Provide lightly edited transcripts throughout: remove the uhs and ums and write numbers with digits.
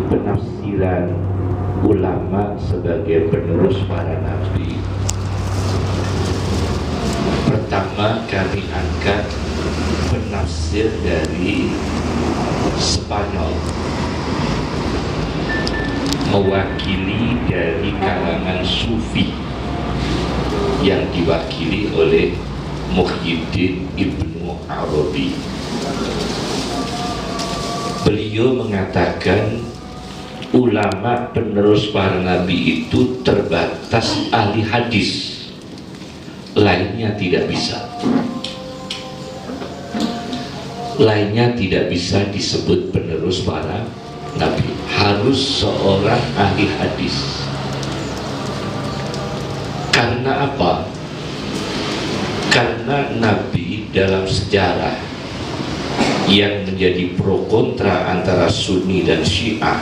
penafsiran ulama sebagai penerus para nabi. Pertama, kami angkat penafsir dari Spanyol, mewakili dari kalangan Sufi yang diwakili oleh Muhyiddin Ibnu Arabi. Beliau mengatakan ulama penerus para nabi itu terbatas ahli hadis, lainnya tidak bisa. Lainnya tidak bisa disebut penerus para nabi, harus seorang ahli hadis. Karena apa? Karena nabi dalam sejarah yang menjadi pro kontra antara Sunni dan Syiah,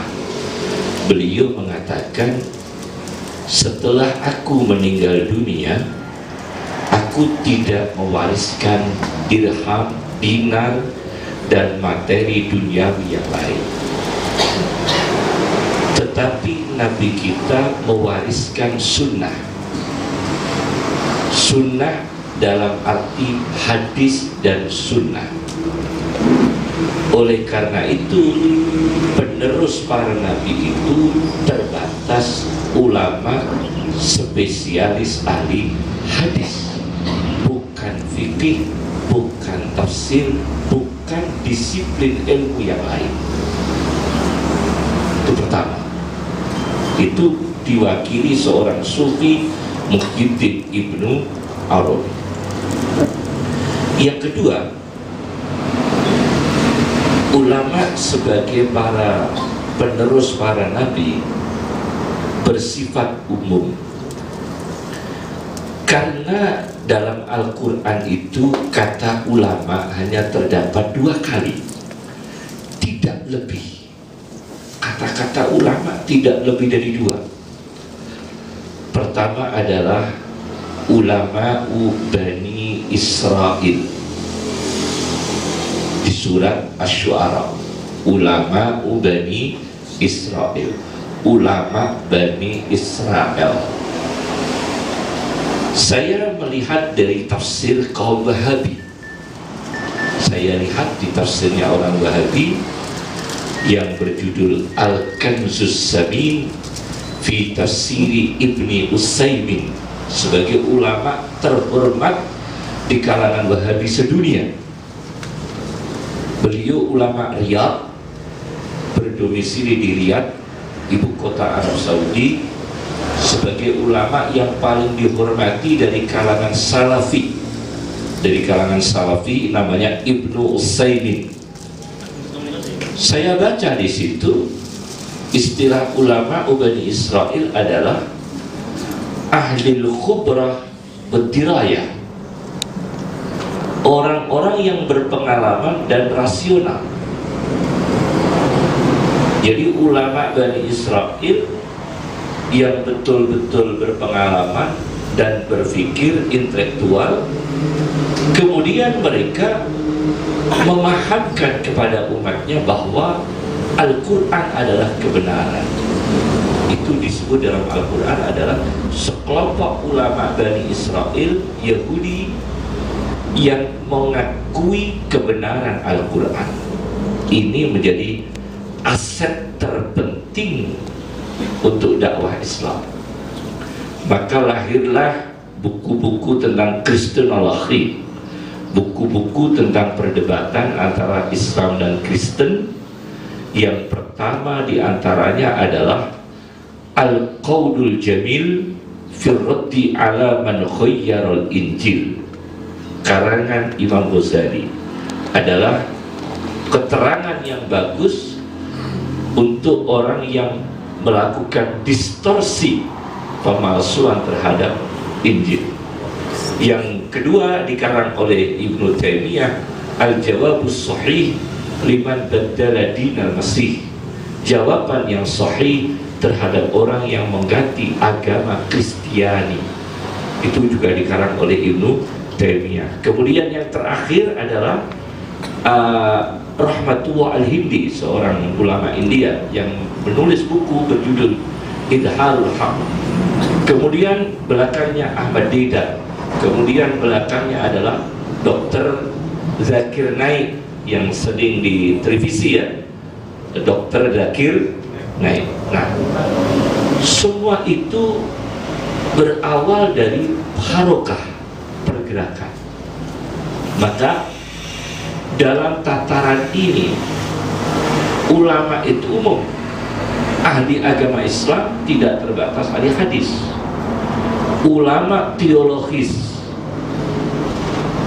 beliau mengatakan, setelah aku meninggal dunia, aku tidak mewariskan dirham, dinar, dan materi duniawi yang lain. Tetapi Nabi kita mewariskan sunnah. Sunnah dalam arti hadis dan sunnah. Oleh karena itu, penerus para nabi itu terbatas ulama spesialis ahli hadis, bukan fikih, bukan tafsir, bukan disiplin ilmu yang lain. Itu pertama. Itu diwakili seorang sufi, Muhyiddin Ibnu Arabi. Yang kedua, ulama sebagai para penerus para nabi bersifat umum. Karena dalam Al-Quran itu kata ulama hanya terdapat 2 kali, tidak lebih. Kata-kata ulama tidak lebih dari 2. Pertama adalah ulama Bani Israel di surat Asy-Syu'ara. Ulama Bani Israel, ulama Bani Israel. Saya melihat dari tafsir kaum Wahabi. Saya lihat di tafsirnya orang Wahabi yang berjudul Al-Kanzus Samin fi Tafsiri Ibni Utsaimin, sebagai ulama terhormat di kalangan Wahabi sedunia. Beliau ulama Riyadh, berdomisili di Riyadh, ibu kota Arab Saudi, sebagai ulama yang paling dihormati dari kalangan Salafi. Dari kalangan Salafi namanya Ibnu Utsaimin. Saya baca di situ istilah ulama Bani Israel adalah ahlil khubrah berdirayah, orang-orang yang berpengalaman dan rasional. Jadi ulama Bani Israel yang betul-betul berpengalaman dan berpikir intelektual, kemudian mereka memahamkan kepada umatnya bahwa Al-Quran adalah kebenaran. Itu disebut dalam Al-Quran adalah sekelompok ulama Bani Israel Yahudi yang mengakui kebenaran Al-Quran. Ini menjadi aset terpenting untuk dakwah Islam. Maka lahirlah buku-buku tentang Kristenologi, buku-buku tentang perdebatan antara Islam dan Kristen. Yang pertama diantaranya adalah Al-Qaudul Jamil fi Raddi ala man khayyaral Injil, karangan Imam Ghazali. Adalah keterangan yang bagus untuk orang yang melakukan distorsi, pemalsuan terhadap Injil. Yang kedua dikarang oleh Ibnu Taimiyah, Al-Jawabus Shahih liman baddala dinal Masih, jawaban yang sahih terhadap orang yang mengganti agama Kristiani. Itu juga dikarang oleh Ibnu Taimiyah. Kemudian yang terakhir adalah Rahmatullah Al-Hindi, seorang ulama India yang menulis buku berjudul Idharul Haq. Kemudian belakangnya Ahmad Deedat. Kemudian belakangnya adalah Dr. Zakir Naik yang sering di televisi ya, Dr. Zakir Naik. Nah, semua itu berawal dari harokah, pergerakan. Maka dalam tataran ini ulama itu umum. Ahli agama Islam tidak terbatas ahli hadis. Ulama teologis,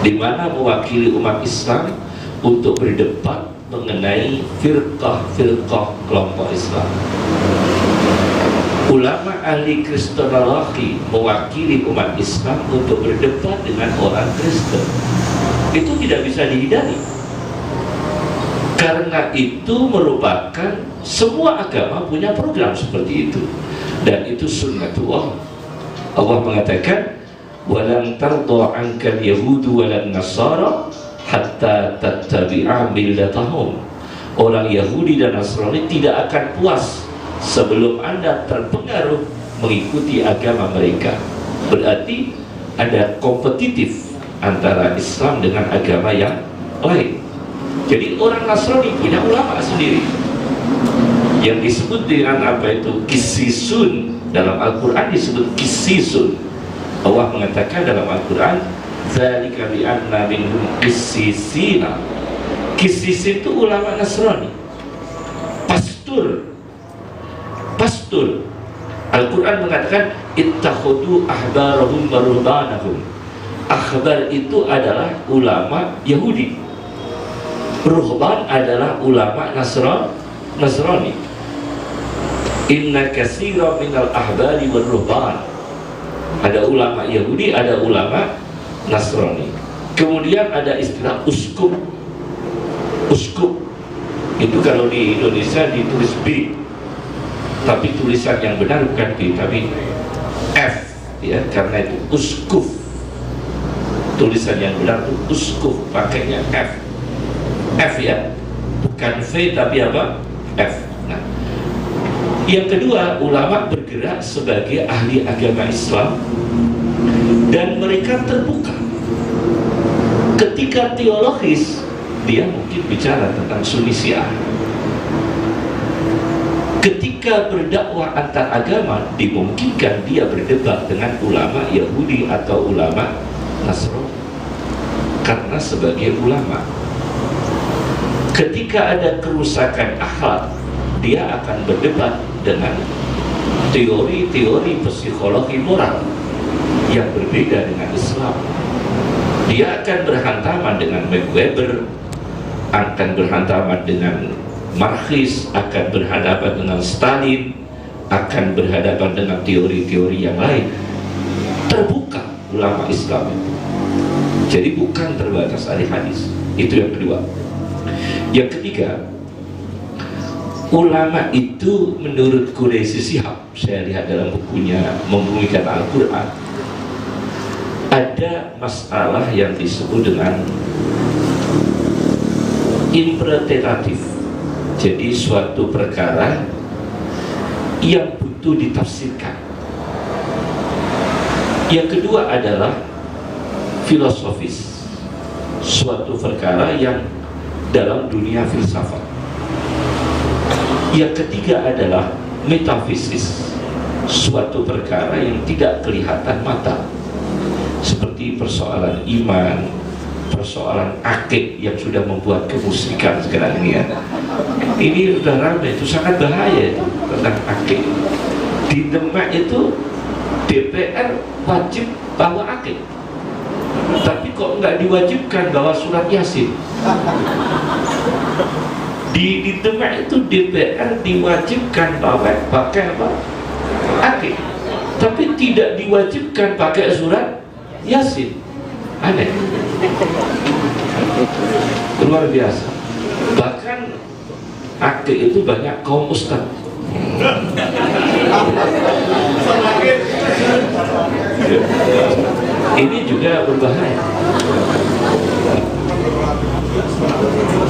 di mana mewakili umat Islam untuk berdebat mengenai firqah-firqah kelompok Islam. Ulama ahli kristenologi mewakili umat Islam untuk berdebat dengan orang Kristen. Itu tidak bisa dihindari, karena itu merupakan semua agama punya program seperti itu, dan itu sunnatullah. Allah mengatakan, walan tarda ankal yahudu walan nasara hatta tattabi'a millatahum. Orang Yahudi dan Nasrani tidak akan puas sebelum Anda terpengaruh mengikuti agama mereka. Berarti ada kompetitif antara Islam dengan agama yang lain. Jadi orang Nasrani punya ulama sendiri yang disebut dengan apa itu? Qisisun. Dalam Al-Quran disebut qisisun. Allah mengatakan dalam Al-Quran, dzalika bi anna minhum qissisina. Qisis itu ulama Nasrani, pastur. Al-Quran mengatakan ittakhudu ahbarahum wa ruhbanahum. Ahbar itu adalah ulama Yahudi, ruhban adalah ulama Nasrani. Inna katsira minal ahbari wal ruhban. Ada ulama Yahudi, ada ulama Nasrani. Kemudian ada istilah uskup. Uskup itu kalau di Indonesia ditulis B, tapi tulisan yang benar bukan B tapi F ya, karena itu uskup. Tulisan yang benar itu uskup, pakainya F ya, bukan V tapi apa? F. Nah, yang kedua, ulama bergerak sebagai ahli agama Islam dan mereka terbuka. Ketika teologis, dia mungkin bicara tentang Sunni Syiah. Ketika berdakwah antar agama, dimungkinkan dia berdebat dengan ulama Yahudi atau ulama Nasrani, karena sebagai ulama. Ketika ada kerusakan akhlak, dia akan berdebat dengan teori-teori psikologi moral yang berbeda dengan Islam. Dia akan berhantaman dengan Max Weber, akan berhantaman dengan Marxis, akan berhadapan dengan Stalin, akan berhadapan dengan teori-teori yang lain. Terbuka ulama Islam itu. Jadi bukan terbatas ahli hadis. Itu yang kedua. Yang ketiga, ulama itu menurut Quraisy Shihab, saya lihat dalam bukunya Membumikan Al-Quran, ada masalah yang disebut dengan interpretatif. Jadi suatu perkara yang butuh ditafsirkan. Yang kedua adalah filosofis, suatu perkara yang dalam dunia filsafat. Yang ketiga adalah metafisis, suatu perkara yang tidak kelihatan mata, seperti persoalan iman, persoalan akid yang sudah membuat kemusyrikan sekarang ini ya. Ini sudah ramai, itu sangat bahaya itu tentang akid. Di Demak itu DPR wajib bawa akid, tapi kok nggak diwajibkan bawa surat Yasin. Di Demak itu DPR diwajibkan pakai apa? Akid, tapi tidak diwajibkan pakai surat Yasin. Aneh, luar biasa. Bahkan akid itu banyak kaum ustaz. Ini juga berbahaya.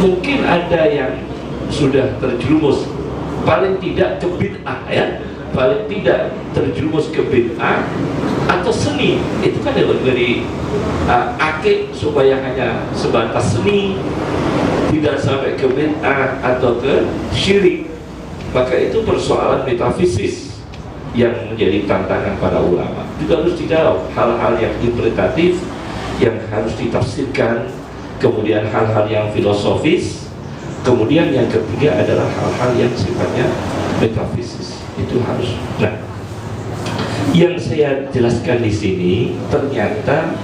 Mungkin ada ada yang sudah terjerumus paling tidak ke bid'ah, ya, paling tidak terjerumus ke bid'ah atau seni, itu kan dari akik supaya hanya sebatas seni, tidak sampai ke bid'ah atau ke syirik, maka itu persoalan metafisis yang menjadi tantangan para ulama. Juga harus dijawab hal-hal yang interpretatif yang harus ditafsirkan, kemudian hal-hal yang filosofis, kemudian yang ketiga adalah hal-hal yang sifatnya metafisis. Itu harus. Nah, yang saya jelaskan di sini ternyata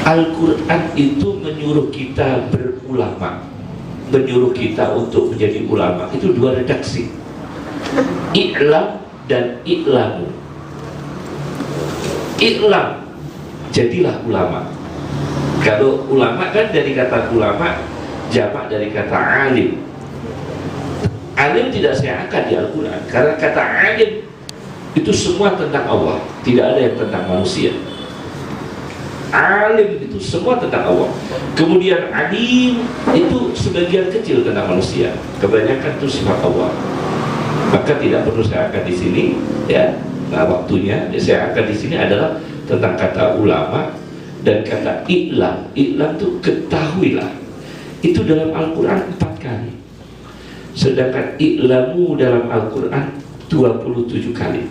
Al-Quran itu menyuruh kita berulama, menyuruh kita untuk menjadi ulama. Itu dua redaksi, i'lam dan i'lamu. I'lam, jadilah ulama. Kalau ulama kan dari kata ulama jamak dari kata alim. Alim tidak saya angkat di Al-Quran karena kata alim itu semua tentang Allah, tidak ada yang tentang manusia. Alim itu semua tentang Allah. Kemudian alim itu sebagian kecil tentang manusia, kebanyakan itu sifat Allah. Maka tidak perlu saya angkat di sini, ya. Nah, waktunya saya angkat di sini adalah tentang kata ulama dan kata i'lam. I'lam itu ketahuilah. Itu dalam Al-Quran 4 kali. Sedangkan i'lamu dalam Al-Quran 27 kali.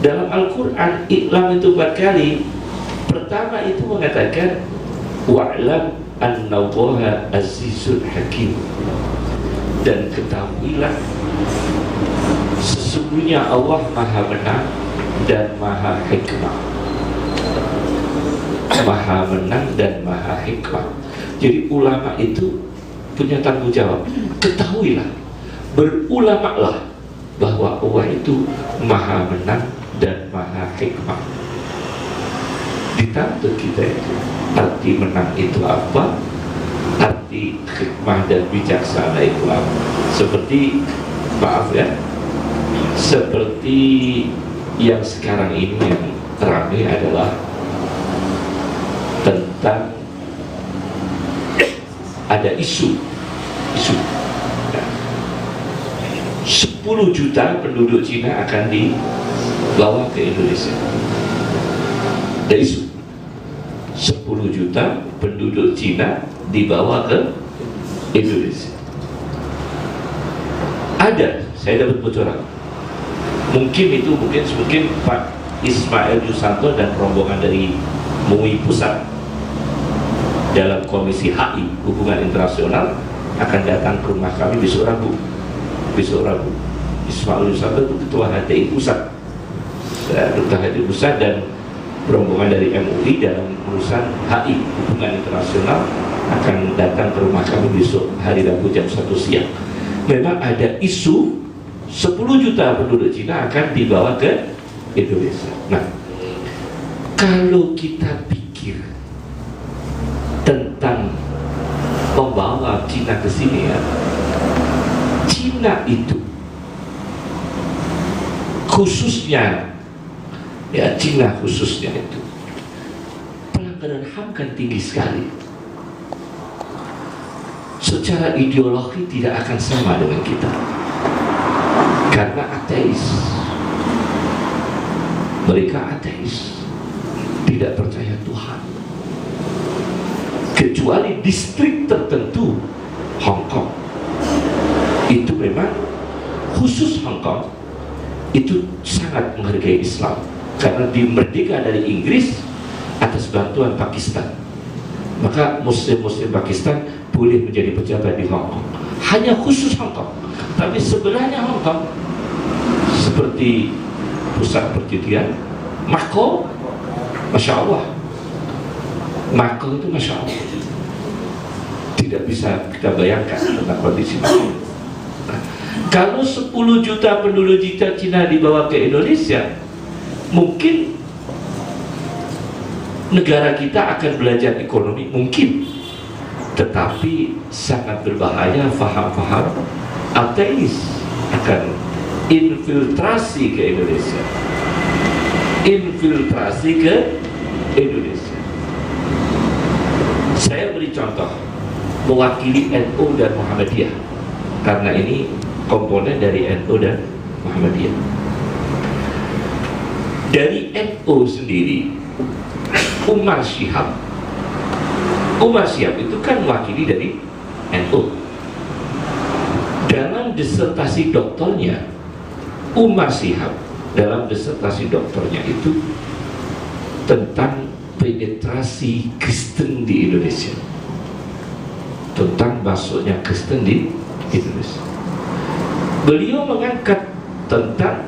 Dalam Al-Quran i'lam itu 4 kali. Pertama itu mengatakan wa'lam annallaha azizun hakim, dan ketahuilah sesungguhnya Allah maha menang dan maha hikmah. Maha menang dan maha hikmah. Jadi ulama itu punya tanggung jawab. Ketahuilah, berulamalah bahwa Allah itu maha menang dan maha hikmah. Ditantang kita itu arti menang itu apa, arti hikmah dan bijaksana itu apa. Seperti, maaf ya, seperti yang sekarang ini yang ramai adalah tentang ada isu ya, 10 juta penduduk Cina akan dibawa ke Indonesia. Ada isu 10 juta penduduk Cina dibawa ke Indonesia. Ada, saya dapat bocoran. Mungkin Pak Ismail Yusanto dan rombongan dari MUI Pusat dalam Komisi HI Hubungan Internasional akan datang ke rumah kami besok Rabu. Ismail Yusanto itu ketua HTI Pusat, ketua HTI Pusat, dan rombongan dari MUI dalam urusan HI Hubungan Internasional akan datang ke rumah kami besok hari Rabu jam 1 siang. Memang ada isu 10 juta penduduk Cina akan dibawa ke Indonesia. Nah, kalau kita pikir tentang membawa Cina ke sini, ya, Cina itu khususnya, ya, Cina khususnya itu pelanggaran HAM kan tinggi sekali. Secara ideologi tidak akan sama dengan kita karena ateis. Mereka ateis, tidak percaya Tuhan, kecuali distrik tertentu. Hong Kong itu memang khusus, Hong Kong itu sangat menghargai Islam karena dimerdeka dari Inggris atas bantuan Pakistan. Maka muslim-muslim Pakistan boleh menjadi pejabat di Hong Kong, hanya khusus Hong Kong. Tapi sebelahnya Hong Kong seperti pusat perjudian, Mako, Masya Allah, Mako itu Masya Allah, tidak bisa kita bayangkan tentang kondisi Mako. Nah, kalau 10 juta penduduk Cina dibawa ke Indonesia, mungkin negara kita akan belajar ekonomi, mungkin, tetapi sangat berbahaya faham-faham ateis akan infiltrasi ke Indonesia. Infiltrasi ke Indonesia. Saya beri contoh. mewakili NU dan Muhammadiyah, karena ini komponen dari NU dan Muhammadiyah. Dari NU sendiri, Umar Syihab itu kan mewakili dari NU. Dalam disertasi doktornya, Umar Syihab dalam disertasi doktornya itu tentang penetrasi Kristen di Indonesia, tentang masuknya Kristen di Indonesia. Beliau mengangkat tentang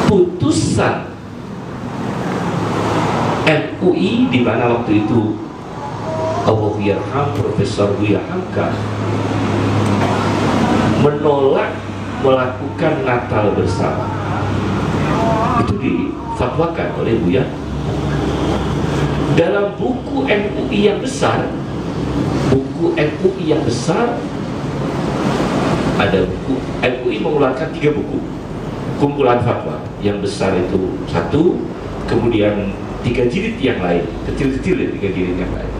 putusan MUI, di mana waktu itu Allahuyyarham Profesor Buya Hamka menolak melakukan Natal bersama. Itu difatwakan oleh Buya. Dalam buku MUI yang besar, ada buku MUI mengeluarkan 3 buku kumpulan fatwa. Yang besar itu 1, kemudian 3 jilid yang lain, kecil-kecil ya, 3 jilid yang lain.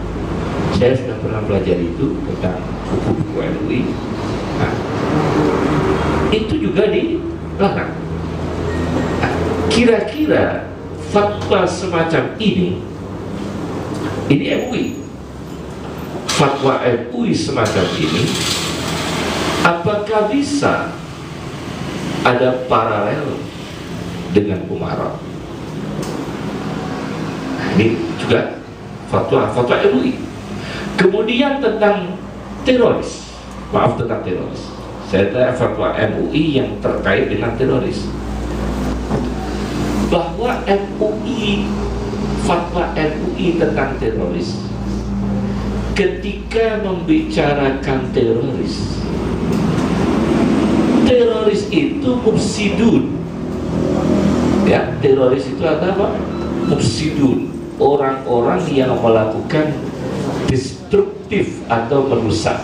Saya sudah pernah belajar itu tentang buku-buku MUI. Nah, itu juga dilarang. Nah, kira-kira fatwa semacam ini MUI, fatwa MUI semacam ini, apakah bisa ada paralel dengan Umaroh? Nah, ini juga fatwa MUI. Kemudian tentang teroris, tentang teroris. Saya tanya fatwa MUI yang terkait dengan teroris, bahwa fatwa MUI tentang teroris, ketika membicarakan teroris itu mufsidun, ya, teroris itu apa? Mufsidun, orang-orang yang melakukan destruktif atau merusak,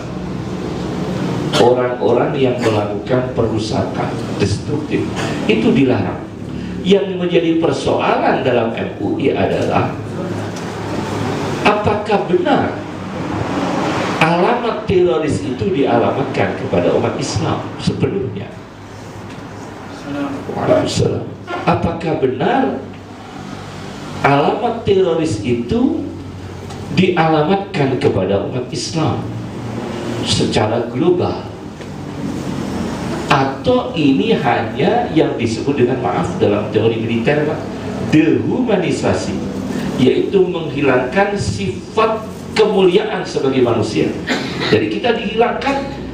orang-orang yang melakukan perusakan destruktif, itu dilarang. Yang menjadi persoalan dalam MUI adalah apakah benar alamat teroris itu dialamatkan kepada umat Islam sebelumnya? Waalaikumsalam. Apakah benar alamat teroris itu dialamatkan kepada umat Islam secara global, atau ini hanya yang disebut dengan, maaf, dalam teori militer, Pak, dehumanisasi, yaitu menghilangkan sifat kemuliaan sebagai manusia. Jadi kita dihilangkan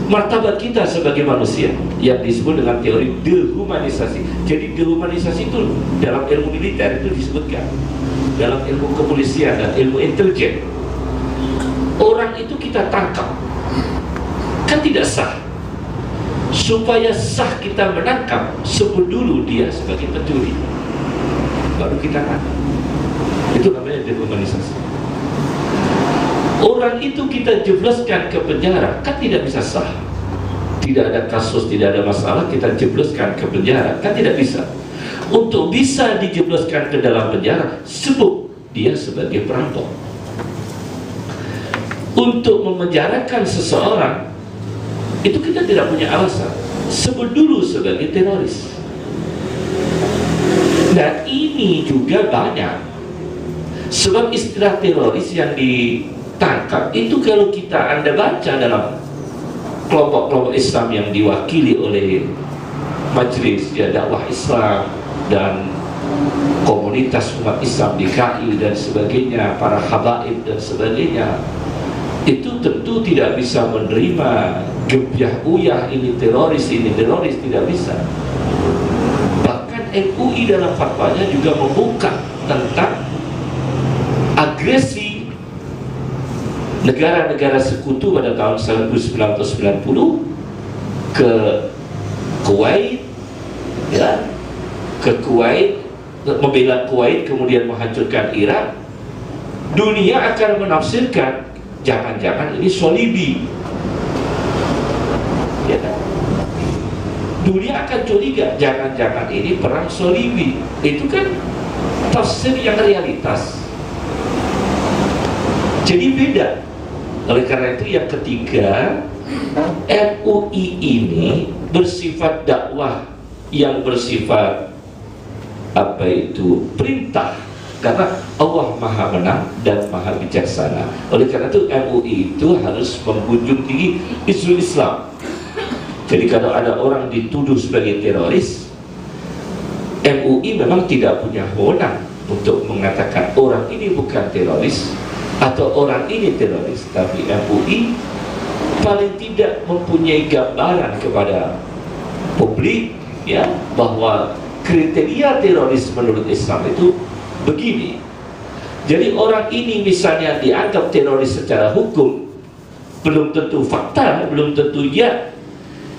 martabat kita sebagai manusia, yang disebut dengan teori dehumanisasi. Jadi dehumanisasi itu dalam ilmu militer itu disebutkan, dalam ilmu kepolisian dan ilmu intelijen. Orang itu kita tangkap, kan tidak sah. Supaya sah kita menangkap, sebut dulu dia sebagai pencuri, baru kita tangkap. Itu namanya dehumanisasi. Orang itu kita jebloskan ke penjara, kan tidak bisa sah. Tidak ada kasus, tidak ada masalah, kita jebloskan ke penjara, kan tidak bisa. Untuk bisa dijebloskan ke dalam penjara, sebut dia sebagai perampok. Untuk memenjarakan seseorang, itu kita tidak punya alasan, sebut dulu sebagai teroris. Dan ini juga banyak, sebab istilah teroris yang ditangkap itu, kalau Anda baca dalam kelompok-kelompok Islam yang diwakili oleh Majelis Dakwah Islam dan komunitas umat Islam DKI dan sebagainya, para habaib dan sebagainya, itu tentu tidak bisa menerima gebyah-uyah ini teroris, tidak bisa. Bahkan MUI dalam fatwanya juga membuka tentang agresi negara-negara sekutu pada tahun 1990 ke Kuwait, ya, membela Kuwait, kemudian menghancurkan Irak. Dunia akan menafsirkan jangan-jangan ini Solibi, ya kan? Dunia akan curiga, jangan-jangan ini perang Solibi. Itu kan tafsir yang realitas. Jadi beda Oleh karena itu yang ketiga, MUI ini bersifat dakwah yang bersifat perintah, karena Allah Maha Menang dan Maha Bijaksana. Oleh karena itu MUI itu harus menjunjung tinggi isu Islam. Jadi kalau ada orang dituduh sebagai teroris, MUI memang tidak punya wewenang untuk mengatakan orang ini bukan teroris atau orang ini teroris, tapi MUI paling tidak mempunyai gambaran kepada publik, ya, bahwa kriteria teroris menurut Islam itu begini. Jadi orang ini misalnya dianggap teroris secara hukum, belum tentu fakta, belum tentu ya,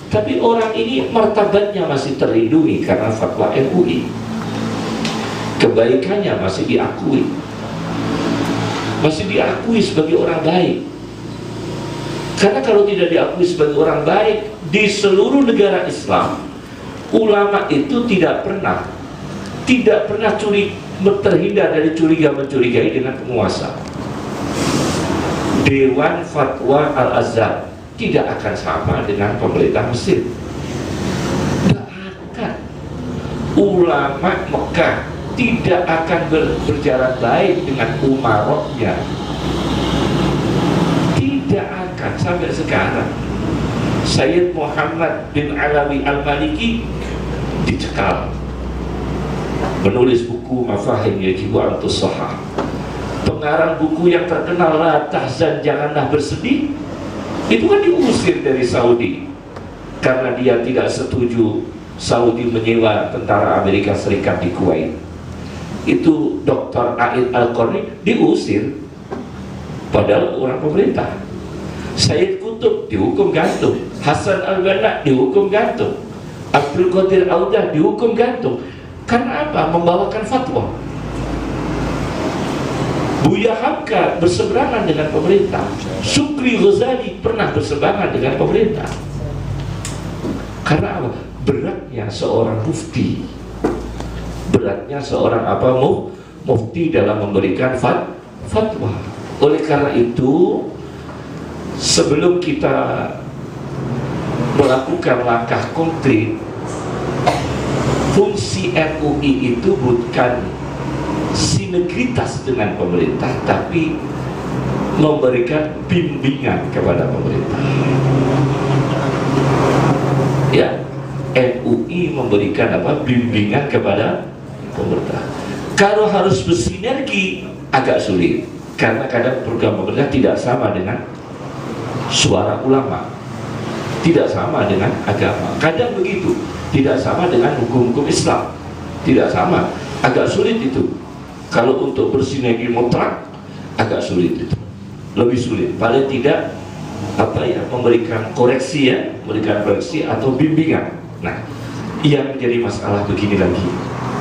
tapi orang ini martabatnya masih terlindungi karena fatwa MUI, kebaikannya masih diakui sebagai orang baik. Karena kalau tidak diakui sebagai orang baik di seluruh negara Islam, ulama itu tidak pernah terhindar dari mencurigai dengan penguasa. Dewan Fatwa Al-Azhar tidak akan sama dengan pemerintah Mesir. Tidak akan. Ulama Mekah tidak akan berjalan baik dengan umaroknya. Tidak akan sampai sekarang. Sayyid Muhammad bin Alawi Al-Maliki dicekal, menulis buku Mafahim Yajibu Antusahah, pengarang buku yang terkenal La Tahzan Janganlah Bersedih, itu kan diusir dari Saudi karena dia tidak setuju Saudi menyewa tentara Amerika Serikat di Kuwait. Itu Dr. Aid Al-Qarni diusir, padahal orang pemerintah. Sayyid Qutb dihukum gantung, Hasan Al-Banna dihukum gantung, Abdul Qadir Audah dihukum gantung. Karena apa? Membawakan fatwa. Buya Hamka berseberangan dengan pemerintah. Syukri Ghazali pernah berseberangan dengan pemerintah. Karena apa? Beratnya seorang mufti. Beratnya seorang mufti dalam memberikan fatwa. Oleh karena itu, sebelum kita melakukan langkah konkret, fungsi MUI itu bukan sinergitas dengan pemerintah, tapi memberikan bimbingan kepada pemerintah. Ya, MUI memberikan bimbingan kepada pemerintah. Kalau harus bersinergi agak sulit, karena kadang program pemerintah tidak sama dengan suara ulama, tidak sama dengan agama. Kadang begitu, tidak sama dengan hukum-hukum Islam, tidak sama, agak sulit itu. Kalau untuk bersinergi mutlak agak sulit itu, lebih sulit. Paling tidak memberikan koreksi, memberikan koreksi atau bimbingan. Nah, yang menjadi masalah begini lagi,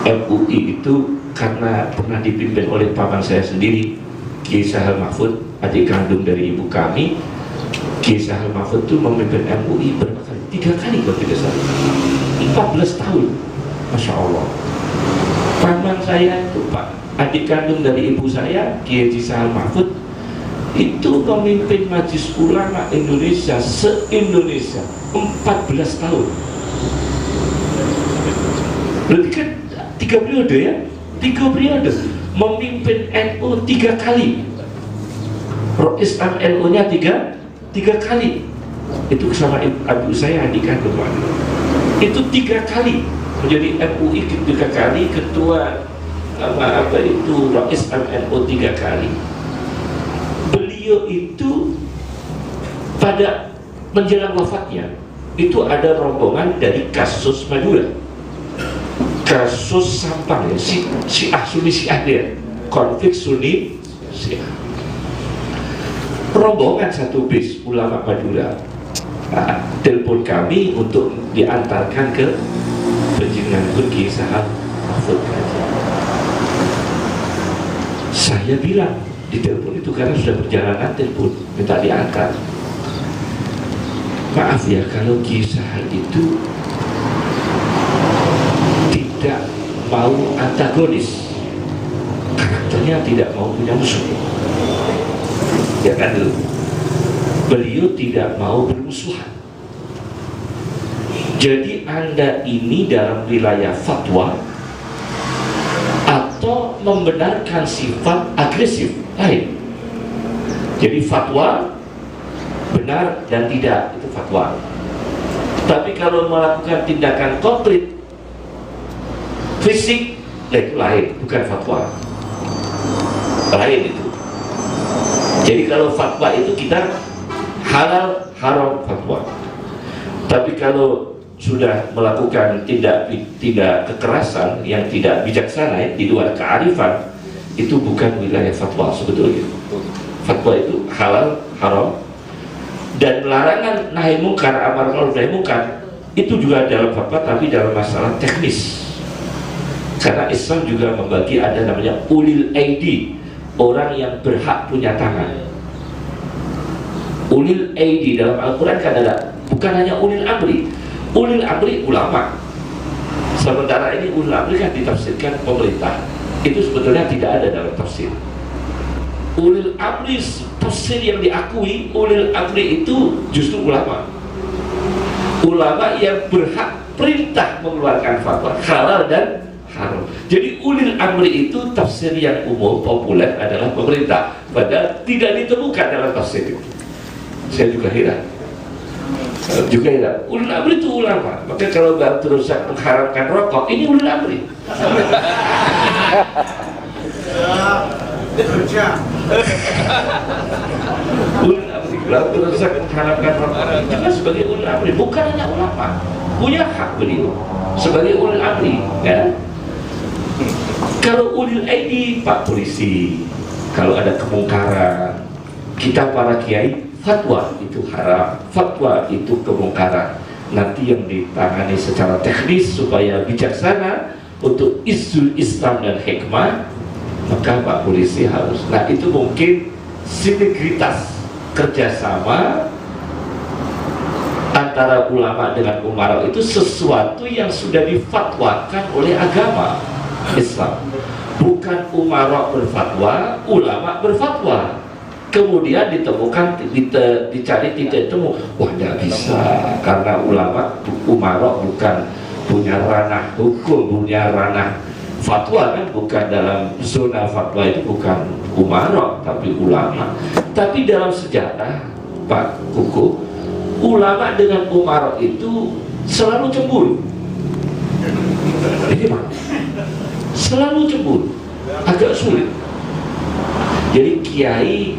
MUI itu karena pernah dipimpin oleh paman saya sendiri, Kiai Sahal Mahfud, adik kandung dari ibu kami. Kiai Sahal Mahfud itu memimpin MUI berapa kali? 3 kali kalau tidak salah, 14 tahun, Masya Allah. Paman saya itu adik kandung dari ibu saya, Kiai Sahal Mahfud, itu memimpin Majelis Ulama Indonesia se-Indonesia 14 tahun. Berarti kan 3 periode, ya, 3 periode memimpin NU 3 kali. Rois NU nya 3 kali. Itu sama ibu saya, adik kandung. Itu 3 kali menjadi MUI 3 kali, ketua Rois NU 3 kali. Beliau itu pada menjelang wafatnya itu ada rombongan dari kasus Madura, kasus Sampang, ya, Syiah Sunni Syiah dia, konflik Sunni Syiah. Rombongan satu bis ulama Madura telepon kami untuk diantarkan ke penjenengan Kiai Sahal Mahfud. Saya bilang di telepon itu, karena sudah perjalanan telepon minta diangkat, maaf ya kalau Kiai Sahal itu tidak mau antagonis, karakternya tidak mau punya musuh, ya kan dulu. beliau tidak mau bermusuhan. Jadi Anda ini dalam wilayah fatwa atau membenarkan sifat agresif lain. Jadi fatwa benar dan tidak, itu fatwa. Tapi kalau melakukan tindakan konkret fisik, itu lain, bukan fatwa. Lain itu. Jadi kalau fatwa itu kita halal haram fatwa. Tapi kalau sudah melakukan tindak kekerasan yang tidak bijaksana di luar kearifan, itu bukan wilayah fatwa sebetulnya. Fatwa itu halal haram, dan larangan nahi mungkar, amar ma'ruf nahi mungkar itu juga dalam fatwa, tapi dalam masalah teknis. Karena Islam juga membagi, ada namanya ulil aidi, orang yang berhak punya tangan. Ulil aidi dalam Al-Quran kan ada, bukan hanya ulil amri. Ulil amri ulama. Sementara ini ulil amri kan ditafsirkan pemerintah. Itu sebetulnya tidak ada dalam tafsir. Ulil amri, tafsir yang diakui ulil amri itu justru ulama. Ulama yang berhak perintah mengeluarkan fatwa halal dan haram. Jadi ulil amri itu tafsir yang umum populer adalah pemerintah, padahal tidak ditemukan dalam tafsir itu. Saya juga heran. Ulil amri itu ulama. Maka kalau Bang Rusak mengharamkan rokok, ini ulil amri. Ulil amri. Bang Rusak mengharamkan rokok, juga sebagai ulil amri, bukan hanya ulama. Punya hak beliau sebagai ulil amri, kan? Kalau ulil aidi, Pak Polisi, kalau ada kemungkaran, kita para kiai fatwa itu haram, fatwa itu kemungkaran. Nanti yang ditangani secara teknis supaya bijaksana untuk isu Islam dan hikmah, maka Pak Polisi harus. Nah, itu mungkin sinergitas kerjasama antara ulama dengan umara itu sesuatu yang sudah difatwakan oleh agama Islam. Bukan umara berfatwa, ulama berfatwa. Kemudian ditemukan, dicari titik temu. Wah, tidak bisa, karena ulama, umara bukan punya ranah hukum, punya ranah fatwa, kan bukan dalam zona fatwa, itu bukan umara tapi ulama. Tapi dalam sejarah, Pak Kuku, ulama dengan umara itu selalu cemburu. Ini Pak, selalu cemburu, agak sulit. Jadi kiai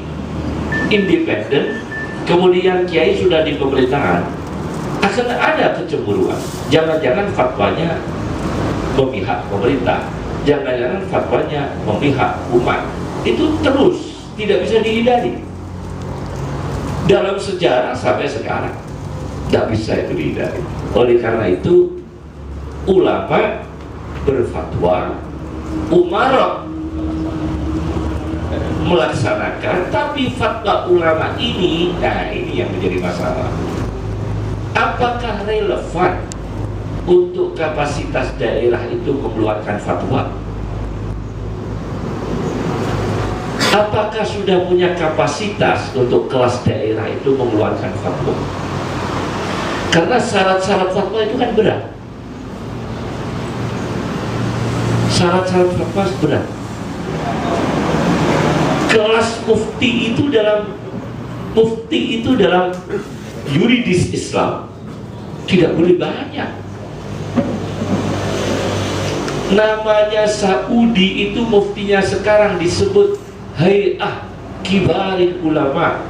independen, kemudian kiai sudah di pemerintahan, akan ada kecemburuan. Jangan-jangan fatwanya memihak pemerintah, jangan-jangan fatwanya memihak umat. Itu terus tidak bisa dihindari. Dalam sejarah sampai sekarang tidak bisa itu dihindari. Oleh karena itu ulama berfatwa, umara melaksanakan, tapi fatwa ulama ini, nah ini yang menjadi masalah. Apakah relevan untuk kapasitas daerah itu mengeluarkan fatwa? Apakah sudah punya kapasitas untuk kelas daerah itu mengeluarkan fatwa? Karena syarat-syarat fatwa itu kan berat. Syarat-syarat fatwa berat. Kelas mufti itu dalam yuridis Islam tidak boleh banyak. Namanya Saudi itu muftinya sekarang disebut Hay'ah Kibaril Ulama,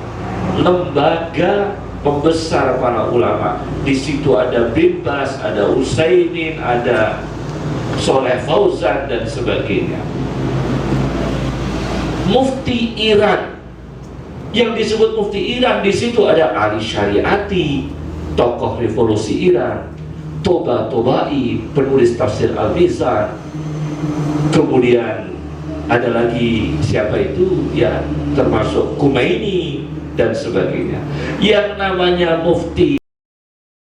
lembaga pembesar para ulama. Di situ ada Bin Bas, ada Utsaimin, ada Soleh Fauzan dan sebagainya. Mufti Iran, yang disebut Mufti Iran, di situ ada Ali Syariati, tokoh revolusi Iran, Toba-Tobai, penulis tafsir Al-Mizan, kemudian ada lagi siapa itu, ya termasuk Khomeini dan sebagainya. Yang namanya Mufti